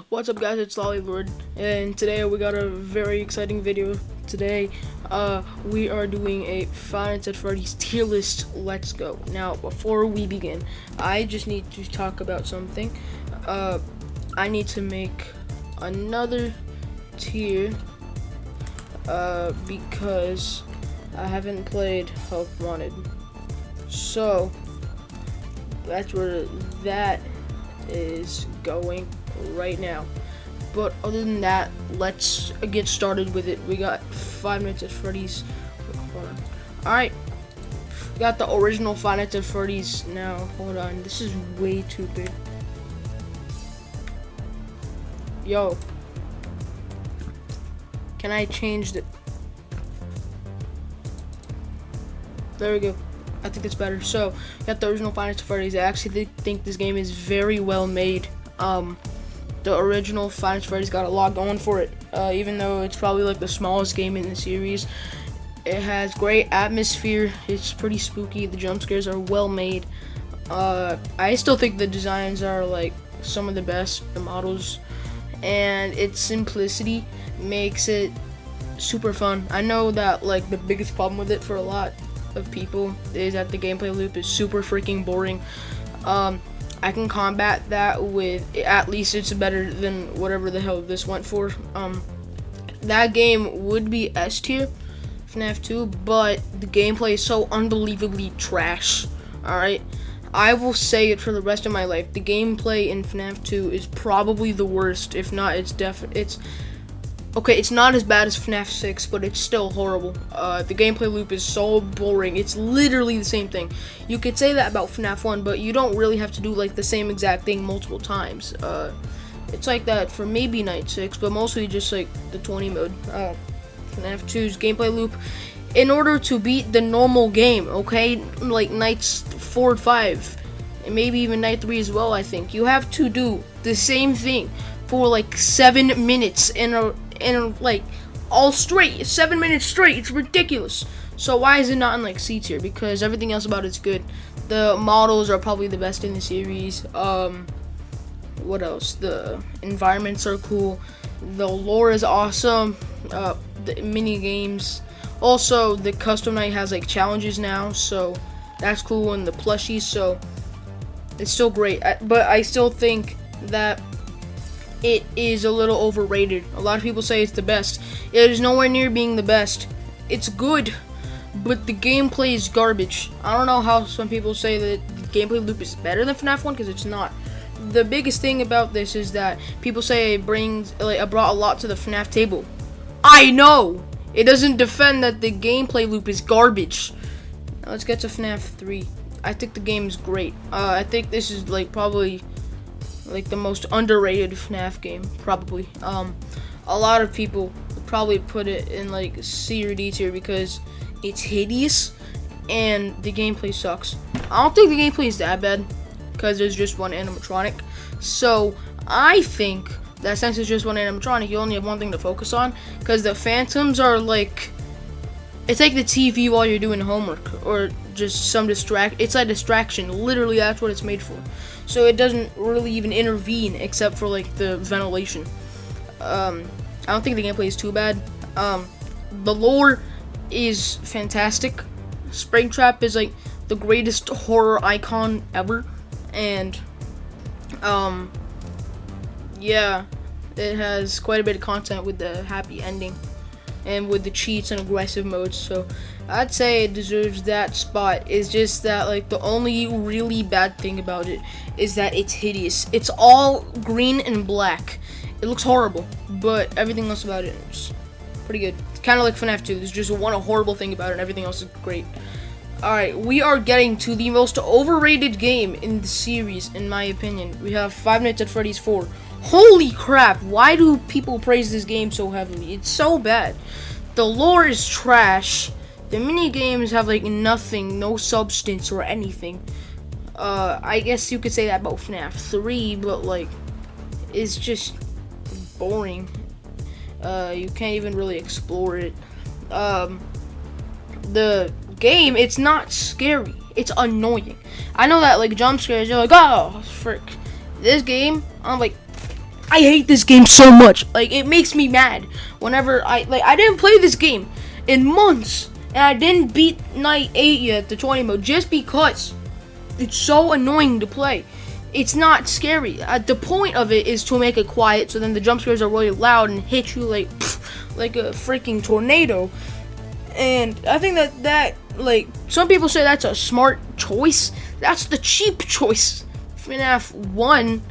What's up, guys? It's LOLLY, and today we got a very exciting video. Today, we are doing a Five Nights at Freddy's tier list. Let's go. Now, before we begin, I just need to talk about something. I need to make another tier, because I haven't played Help Wanted. So, that's where that is going right now. But other than that, let's get started with it. We got Five Nights at Freddy's. Alright, got the original Five Nights at Freddy's. Now hold on, this is way too big. Yo, can I change it? There we go. I think that's better. So, got the original Five Nights at Freddy's. I actually think this game is very well made. The original Five Nights at Freddy's got a lot going for it. Even though it's probably like the smallest game in the series, it has great atmosphere. It's pretty spooky. The jump scares are well made. I still think the designs are like some of the best, the models, and its simplicity makes it super fun. I know that like the biggest problem with it for a lot of people is that the gameplay loop is super freaking boring. I can combat that with, at least it's better than whatever the hell this went for. That game would be S tier, FNAF 2, but the gameplay is so unbelievably trash. Alright, I will say it for the rest of my life. The gameplay in FNAF 2 is probably the worst, if not, it's okay, it's not as bad as FNAF 6, but it's still horrible. The gameplay loop is so boring. It's literally the same thing. You could say that about FNAF 1, but you don't really have to do like the same exact thing multiple times. It's like that for maybe Night 6, but mostly just like the 20 mode. FNAF 2's gameplay loop, in order to beat the normal game, okay, like Nights 4 and 5, and maybe even Night 3 as well, I think, you have to do the same thing for like 7 minutes in a like all straight, 7 minutes straight. It's ridiculous. So why is it not in like C tier? Because everything else about it's good. The models are probably the best in the series. What else? The environments are cool. The lore is awesome. The mini games. Also, the custom night has like challenges now, so that's cool. And the plushies, so it's still great. But I still think that it is a little overrated. A lot of people say it's the best. It is nowhere near being the best. It's good, but the gameplay is garbage. I don't know how some people say that the gameplay loop is better than FNAF 1, because it's not. The biggest thing about this is that people say it brought a lot to the FNAF table. I know! It doesn't defend that the gameplay loop is garbage. Now let's get to FNAF 3. I think the game is great. I think this is like probably like the most underrated FNAF game, probably. A lot of people would probably put it in like C or D tier because it's hideous and the gameplay sucks. I don't think the gameplay is that bad because there's just one animatronic. So I think that since it's just one animatronic, you only have one thing to focus on, because the phantoms are like, it's like the TV while you're doing homework, or just some it's a distraction. Literally, that's what it's made for. So it doesn't really even intervene except for like the ventilation. I don't think the gameplay is too bad. The lore is fantastic. Springtrap is like the greatest horror icon ever, and yeah, it has quite a bit of content with the happy ending and with the cheats and aggressive modes, so I'd say it deserves that spot. It's just that like the only really bad thing about it is that it's hideous. It's all green and black. It looks horrible, but everything else about it is pretty good. It's kind of like FNAF 2. There's just one horrible thing about it and everything else is great. Alright, we are getting to the most overrated game in the series, in my opinion. We have Five Nights at Freddy's 4. Holy crap, why do people praise this game so heavily? It's so bad. The lore is trash. The mini games have like nothing, no substance or anything. I guess you could say that about FNAF 3, but like, it's just boring. You can't even really explore it. The game, it's not scary. It's annoying. I know that like jump scares, you're like, oh frick. This game, I'm like, I hate this game so much. Like, it makes me mad whenever I didn't play this game in months, and I didn't beat night 8 yet, the 20 mode, just because it's so annoying to play. It's not scary. The point of it is to make it quiet, so then the jump scares are really loud and hit you like a freaking tornado. And I think that like, some people say that's a smart choice. That's the cheap choice. FNAF 1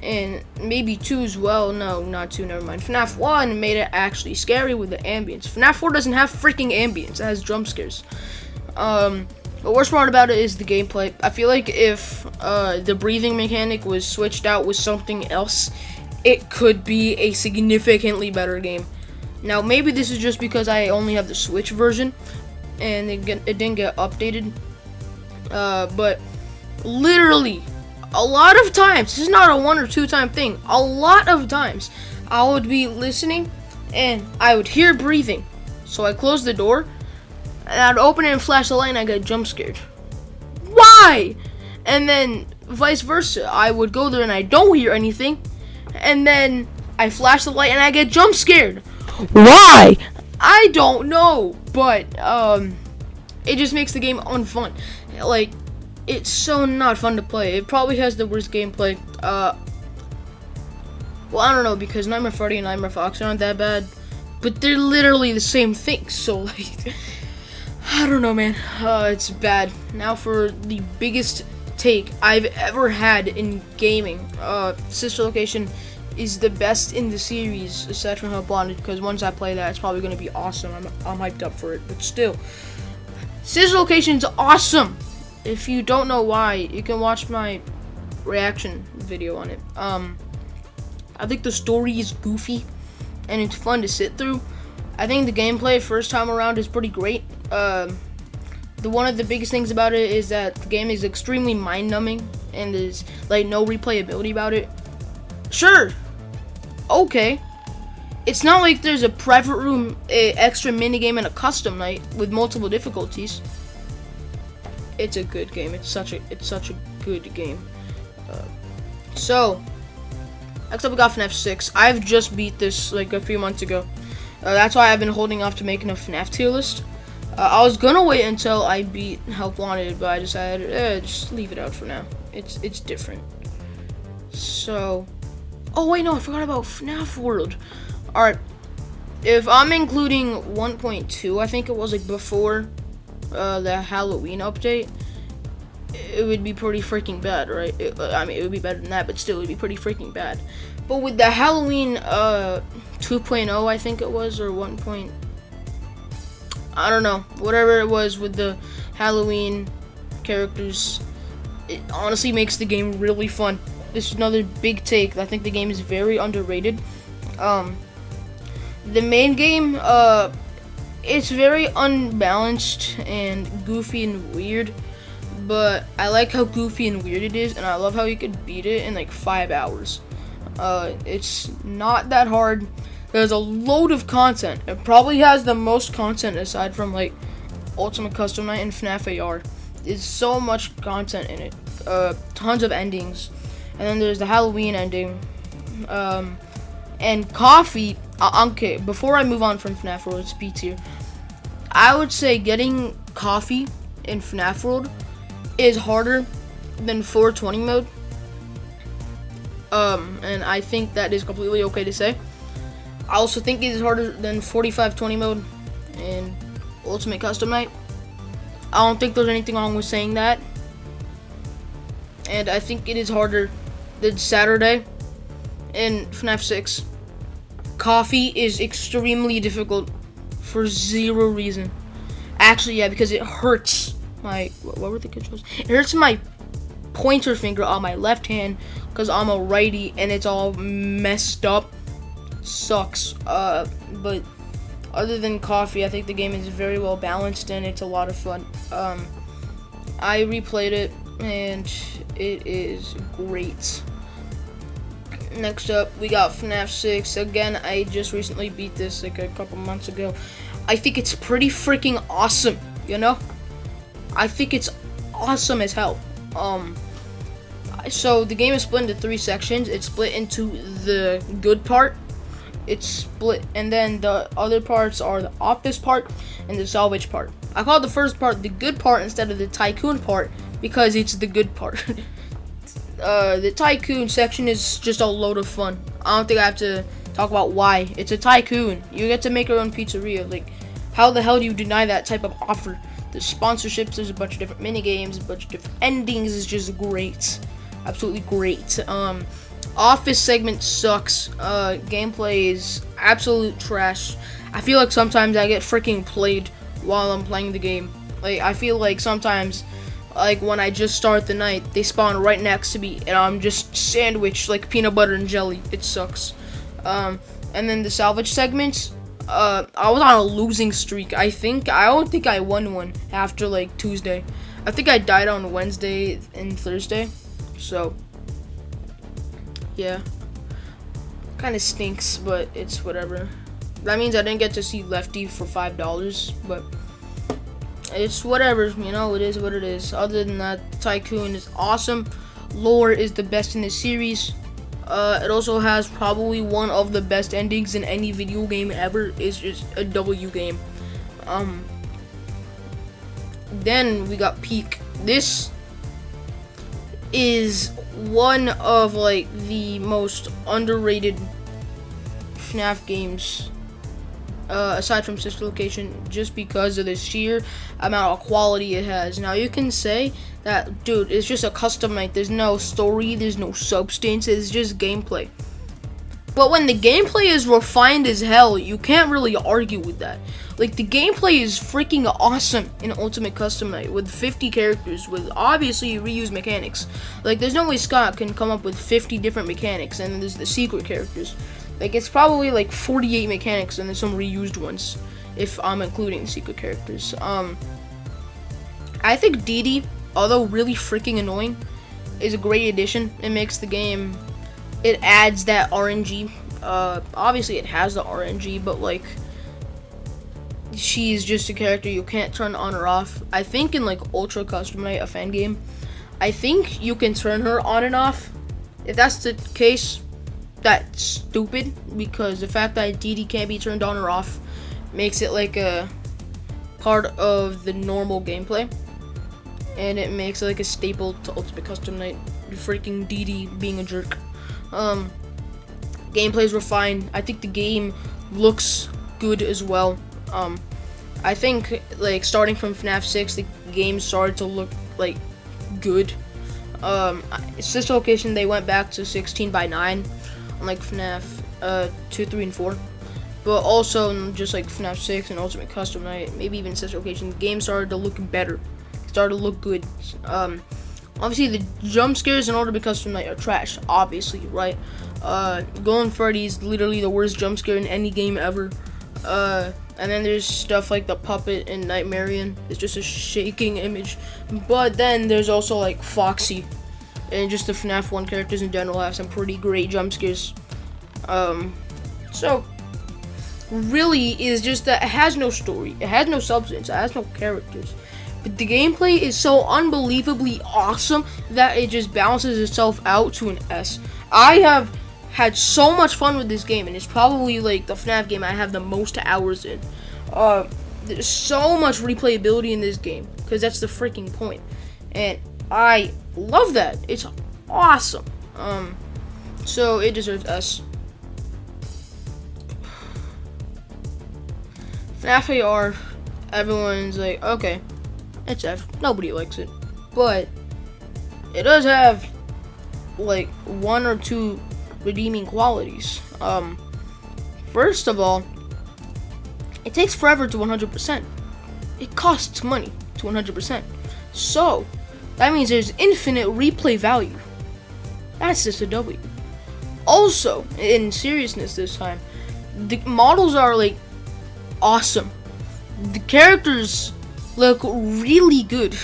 and maybe 2 as well. No, not 2, never mind. FNAF 1 made it actually scary with the ambience. FNAF 4 doesn't have freaking ambience. It has jump scares. The worst part about it is the gameplay. I feel like if the breathing mechanic was switched out with something else, it could be a significantly better game. Now, maybe this is just because I only have the Switch version, and it didn't get updated. But literally, a lot of times, this is not a 1 or 2 time thing, a lot of times, I would be listening, and I would hear breathing. So I closed the door, and I'd open it and flash the light, and I got jump scared. Why? And then vice versa. I would go there and I don't hear anything, and then I flash the light and I get jump scared. Why? I don't know, but it just makes the game unfun. Like, it's so not fun to play. It probably has the worst gameplay. Well, I don't know, because Nightmare Freddy and Nightmare Fox aren't that bad, but they're literally the same thing. So like, I don't know, man. It's bad. Now for the biggest take I've ever had in gaming. Sister Location is the best in the series, aside from Help Wanted, because once I play that, it's probably going to be awesome. I'm hyped up for it, but still. Sister Location's awesome! If you don't know why, you can watch my reaction video on it. I think the story is goofy, and it's fun to sit through. I think the gameplay first time around is pretty great. One of the biggest things about it is that the game is extremely mind-numbing, and there's like no replayability about it. Sure, okay. It's not like there's a private room, a extra minigame, and a custom night with multiple difficulties. It's a good game. It's such a good game. So next up we got FNAF 6. I've just beat this like a few months ago. That's why I've been holding off to making a FNAF tier list. I was gonna wait until I beat Help Wanted, but I decided just leave it out for now. It's different. So, oh wait, no, I forgot about FNAF World. All right, if I'm including 1.2, I think it was like before the Halloween update, it would be pretty freaking bad, right? I mean, it would be better than that, but still, it would be pretty freaking bad. But with the Halloween 2.0, I think it was, or 1. I don't know, whatever it was with the Halloween characters, it honestly makes the game really fun. This is another big take. I think the game is very underrated. The main game, it's very unbalanced and goofy and weird, but I like how goofy and weird it is, and I love how you could beat it in like 5 hours. It's not that hard. There's a load of content. It probably has the most content aside from like Ultimate Custom Night and FNAF AR. There's so much content in it. Tons of endings. And then there's the Halloween ending. And Coffee. Okay, before I move on from FNAF World, it's B tier. I would say getting Coffee in FNAF World is harder than 420 mode. And I think that is completely okay to say. I also think it is harder than 4520 mode in Ultimate Custom Night. I don't think there's anything wrong with saying that. And I think it is harder than Saturday in FNAF 6. Coffee is extremely difficult for zero reason. Actually, yeah, because it hurts my... What were the controls? It hurts my pointer finger on my left hand because I'm a righty and it's all messed up. Sucks. But other than Coffee, I think the game is very well balanced and it's a lot of fun. I replayed it and it is great. Next up, we got FNAF 6. Again, I just recently beat this like a couple months ago. I think it's pretty freaking awesome, you know? I think it's awesome as hell. So the game is split into 3 sections. It's split into the good part. It's split, and then the other parts are the office part and the salvage part. I call the first part the good part instead of the tycoon part because it's the good part. The tycoon section is just a load of fun. I don't think I have to talk about why. It's a tycoon. You get to make your own pizzeria. Like, how the hell do you deny that type of offer? There's sponsorships, there's a bunch of different mini games, a bunch of different endings. Is just great, absolutely great. Office segment sucks. Gameplay is absolute trash. I feel like sometimes I get freaking played while I'm playing the game. Like, I feel like sometimes, like when I just start the night, they spawn right next to me and I'm just sandwiched like peanut butter and jelly. It sucks. And then the salvage segments, I was on a losing streak. I don't think I won one after like Tuesday. I think I died on Wednesday and Thursday. So yeah, kind of stinks, but it's whatever. That means I didn't get to see Lefty for $5, but it's whatever, you know, it is what it is. Other than that, Tycoon is awesome. Lore is the best in the series. It also has probably one of the best endings in any video game ever. It's just a W game. Then we got Peak. This is one of like the most underrated FNAF games, aside from Sister Location, just because of the sheer amount of quality it has. Now you can say that, dude, it's just a custom night. There's no story, there's no substance, it's just gameplay. But when the gameplay is refined as hell, you can't really argue with that. Like, the gameplay is freaking awesome in Ultimate Custom Night with 50 characters, with obviously reused mechanics. Like, there's no way Scott can come up with 50 different mechanics, and then there's the secret characters. Like, it's probably like 48 mechanics, and there's some reused ones, if I'm including the secret characters. I think Dee Dee, although really freaking annoying, is a great addition. It makes the game, it adds that RNG. Obviously it has the RNG, but like, she's just a character you can't turn on or off. I think in like Ultra Custom Night, a fan game, I think you can turn her on and off. If that's the case, that's stupid, because the fact that Dee Dee can't be turned on or off makes it like a part of the normal gameplay, and it makes it like a staple to Ultimate Custom Night. Freaking Dee Dee being a jerk. Gameplay's refined. I think the game looks good as well. I think like starting from FNAF 6, the game started to look like good. Sister Location, they went back to 16:9, unlike FNAF 2, 3, and 4. But also, just like FNAF 6 and Ultimate Custom Night, maybe even Sister Location, the game started to look better. Started to look good. Obviously, the jump scares in Ultimate Custom Night are trash, obviously, right? Golden Freddy's literally the worst jump scare in any game ever. And then there's stuff like the puppet in Nightmarian. It's just a shaking image. But then there's also like Foxy, and just the FNAF 1 characters in general have some pretty great jump scares. So really is just that it has no story, it has no substance, it has no characters. But the gameplay is so unbelievably awesome that it just balances itself out to an S. I have had so much fun with this game, and it's probably like the FNAF game I have the most hours in. There's so much replayability in this game, because that's the freaking point, and I love that. It's awesome. So it deserves S. FNAF AR, everyone's like, okay, it's F. Nobody likes it, but it does have like 1 or 2 redeeming qualities. First of all, it takes forever to 100%. It costs money to 100%. So that means there's infinite replay value. That's just a W. Also, in seriousness this time, the models are like awesome. The characters look really good.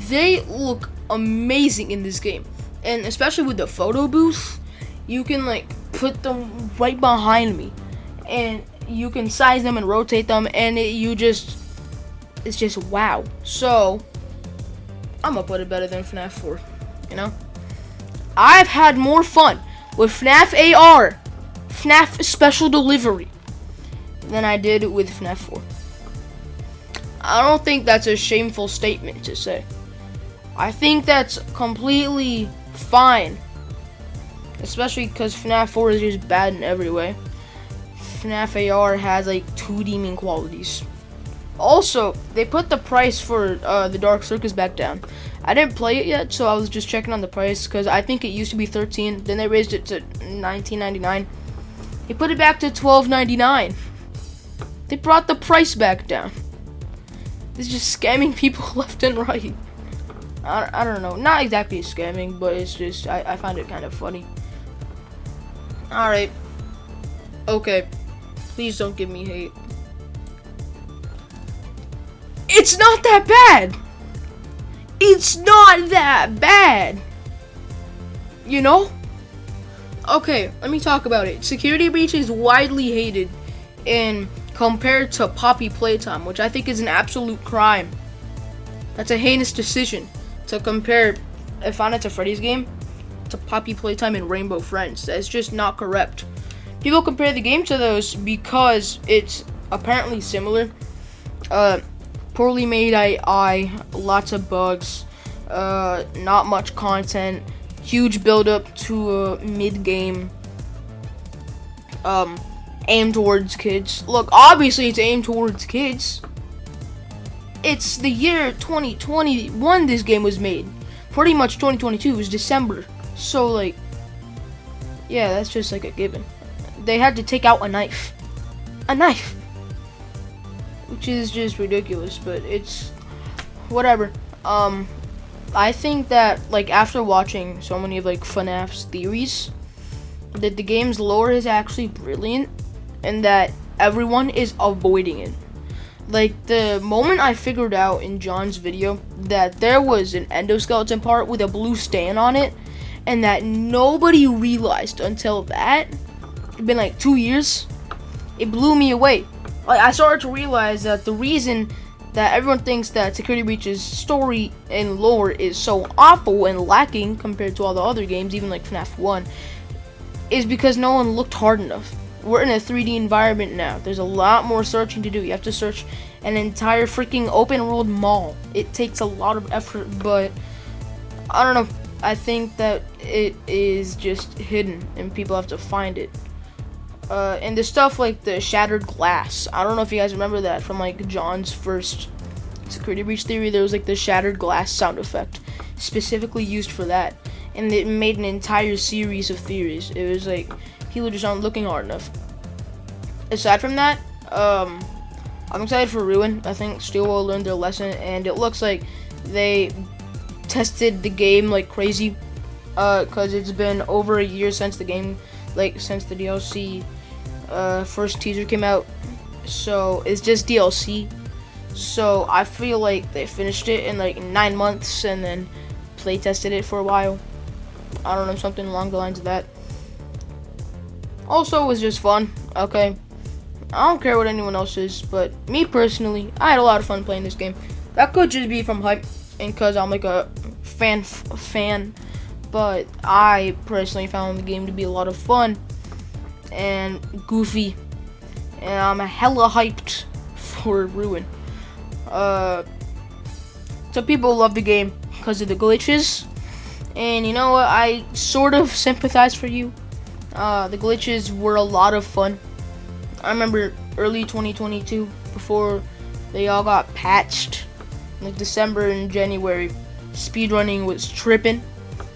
They look amazing in this game. And especially with the photo booth, you can like put them right behind me, and you can size them and rotate them, and it's just wow. So I'm gonna put it better than FNAF 4, you know. I've had more fun with FNAF AR, FNAF Special Delivery, than I did with FNAF 4. I don't think that's a shameful statement to say. I think that's completely fine. Especially because FNAF 4 is just bad in every way. FNAF AR has like 2 demon qualities. Also, they put the price for the Dark Circus back down. I didn't play it yet, so I was just checking on the price because I think it used to be $13. Then they raised it to $19.99. They put it back to $12.99. They brought the price back down. It's just scamming people left and right. I don't know. Not exactly scamming, but it's just I find it kind of funny. Alright. Okay. Please don't give me hate. It's not that bad. It's not that bad. You know? Okay, let me talk about it. Security Breach is widely hated and compared to Poppy Playtime, which I think is an absolute crime. That's a heinous decision to compare a Five Nights at Freddy's game to Poppy Playtime and Rainbow Friends. That's just not correct. People compare the game to those because it's apparently similar. Poorly made AI, lots of bugs, not much content, huge build up to a mid-game, aimed towards kids. Look, obviously it's aimed towards kids. It's the year 2021 this game was made. Pretty much 2022 was December. So like, yeah, that's just like a given. They had to take out a knife. A knife! Which is just ridiculous, but it's whatever. I think that like after watching so many of like FNAF's theories, that the game's lore is actually brilliant and that everyone is avoiding it. Like the moment I figured out in John's video that there was an endoskeleton part with a blue stain on it and that nobody realized until that, it'd been like 2 years, it blew me away. Like I started to realize that the reason that everyone thinks that Security Breach's story and lore is so awful and lacking compared to all the other games, even like FNAF 1, is because no one looked hard enough. We're in a 3D environment now. There's a lot more searching to do. You have to search an entire freaking open world mall. It takes a lot of effort, but I don't know. I think that it is just hidden and people have to find it. And the stuff like the shattered glass. I don't know if you guys remember that from like John's first Security Breach theory. There was like the shattered glass sound effect specifically used for that. And it made an entire series of theories. It was like people just aren't looking hard enough. Aside from that, I'm excited for Ruin. I think Steelwell learned their lesson, and it looks like they tested the game like crazy. Cause it's been over a year since the game, like since the DLC first teaser came out. So it's just DLC. So I feel like they finished it in like 9 months and then play tested it for a while. I don't know, something along the lines of that. Also, it was just fun. Okay, I don't care what anyone else is, but me personally, I had a lot of fun playing this game. That could just be from hype and cause I'm like a fan, but I personally found the game to be a lot of fun and goofy, and I'm hella hyped for Ruin. Some people love the game because of the glitches, and you know what? I sort of sympathize for you. The glitches were a lot of fun. I remember early 2022, before they all got patched, like December and January, speedrunning was tripping.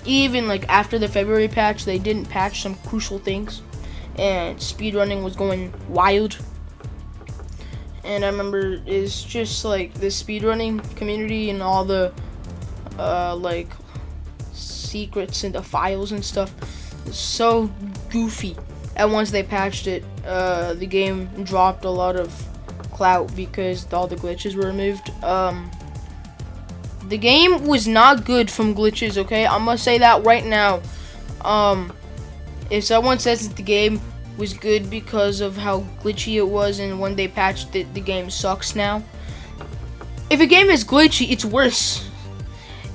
Even like after the February patch, they didn't patch some crucial things, and speedrunning was going wild. And I remember it's just like the speedrunning community and all the like secrets and the files and stuff is so goofy. And once they patched it, the game dropped a lot of clout because all the glitches were removed. The game was not good from glitches, okay? I'm gonna say that right now. If someone says that the game was good because of how glitchy it was and when they patched it, the game sucks now. If a game is glitchy, it's worse.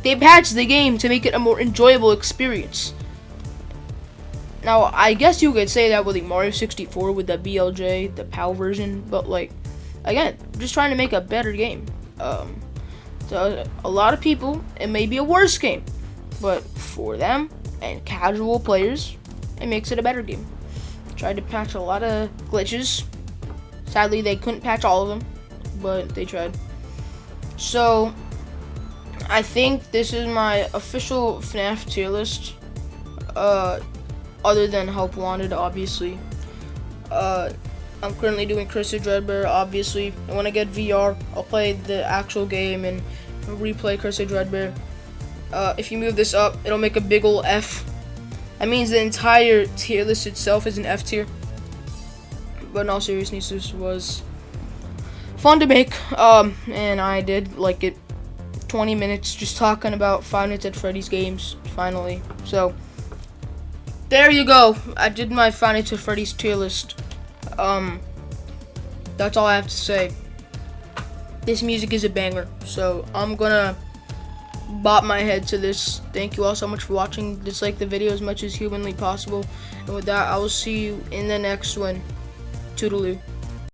They patched the game to make it a more enjoyable experience. Now, I guess you could say that with like Mario 64 with the BLJ, the PAL version, but like, again, just trying to make a better game. To a lot of people, it may be a worse game, but for them and casual players, it makes it a better game. Tried to patch a lot of glitches. Sadly, they couldn't patch all of them, but they tried. So, I think this is my official FNAF tier list. Other than Help Wanted, obviously. I'm currently doing Curse of Dreadbear, obviously. And when I get VR, I'll play the actual game and replay Curse of Dreadbear. If you move this up, it'll make a big ol' F. That means the entire tier list itself is an F tier. But in all seriousness, this was fun to make. And I did like it. 20 minutes just talking about Five Nights at Freddy's games, finally. So, there you go. I did my Five Nights at Freddy's tier list. That's all I have to say. This music is a banger, so I'm gonna bop my head to this. Thank you all so much for watching. Dislike the video as much as humanly possible. And with that, I will see you in the next one. Toodaloo.